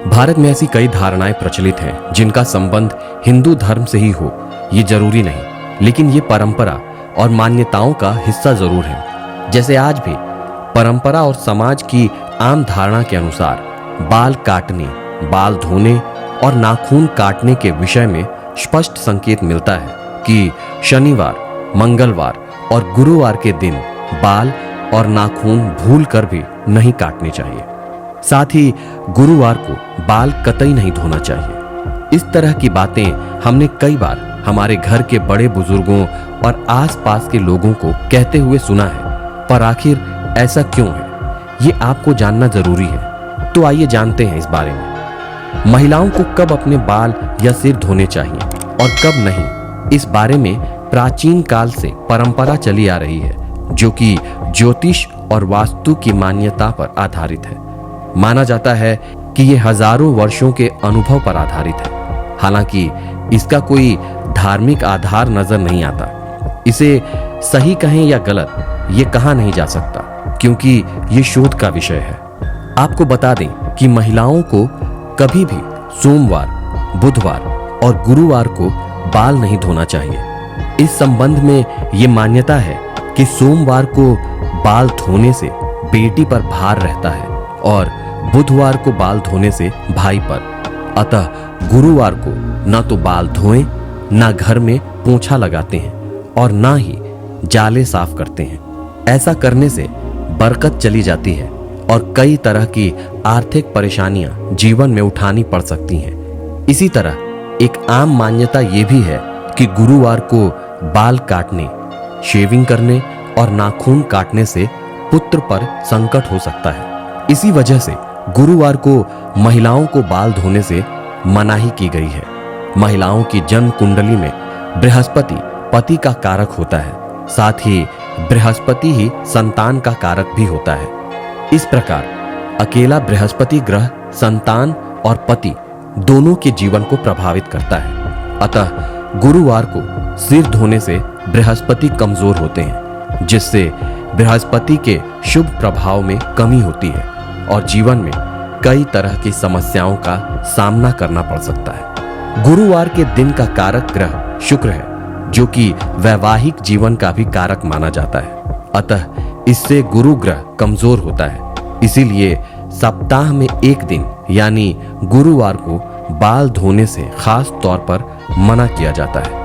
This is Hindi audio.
भारत में ऐसी कई धारणाएं प्रचलित हैं जिनका संबंध हिंदू धर्म से ही हो ये जरूरी नहीं, लेकिन ये परंपरा और मान्यताओं का हिस्सा जरूर है। जैसे आज भी परंपरा और समाज की आम धारणा के अनुसार बाल काटने, बाल धोने और नाखून काटने के विषय में स्पष्ट संकेत मिलता है कि शनिवार, मंगलवार और गुरुवार के दिन बाल और नाखून भूल कर भी नहीं काटने चाहिए। साथ ही गुरुवार को बाल कतई नहीं धोना चाहिए। इस तरह की बातें हमने कई बार हमारे घर के बड़े बुजुर्गों और आसपास के लोगों को कहते हुए सुना है, पर आखिर ऐसा क्यों है, ये आपको जानना जरूरी है। तो आइए जानते हैं इस बारे में। महिलाओं को कब अपने बाल या सिर धोने चाहिए और कब नहीं, इस बारे में प्राचीन काल से परंपरा चली आ रही है, जो कि ज्योतिष और वास्तु की मान्यता पर आधारित है। माना जाता है कि ये हजारों वर्षों के अनुभव पर आधारित है। हालांकि इसका कोई धार्मिक आधार नजर नहीं आता। इसे सही कहें या गलत ये कहा नहीं जा सकता, क्योंकि ये शोध का विषय है। आपको बता दें कि महिलाओं को कभी भी सोमवार, बुधवार और गुरुवार को बाल नहीं धोना चाहिए। इस संबंध में ये मान्यता है कि सोमवार को बाल धोने से बेटी पर भार रहता है और बुधवार को बाल धोने से भाई पर। अतः गुरुवार को ना तो बाल धोएं, ना घर में पोंछा लगाते हैं और ना ही जाले साफ करते हैं। ऐसा करने से बरकत चली जाती है और कई तरह की आर्थिक परेशानियां जीवन में उठानी पड़ सकती हैं। इसी तरह एक आम मान्यता यह भी है कि गुरुवार को बाल काटने, शेविंग करने और नाखून काटने से पुत्र पर संकट हो सकता है। इसी वजह से गुरुवार को महिलाओं को बाल धोने से मनाही की गई है। महिलाओं की जन्म कुंडली में बृहस्पति पति का कारक होता है, साथ ही बृहस्पति ही संतान का कारक भी होता है। इस प्रकार अकेला बृहस्पति ग्रह संतान और पति दोनों के जीवन को प्रभावित करता है। अतः गुरुवार को सिर धोने से बृहस्पति कमजोर होते हैं, जिससे बृहस्पति के शुभ प्रभाव में कमी होती है और जीवन में कई तरह की समस्याओं का सामना करना पड़ सकता है। गुरुवार के दिन का कारक ग्रह शुक्र है, जो कि वैवाहिक जीवन का भी कारक माना जाता है। अतः इससे गुरु ग्रह कमजोर होता है। इसीलिए सप्ताह में एक दिन यानी गुरुवार को बाल धोने से खास तौर पर मना किया जाता है।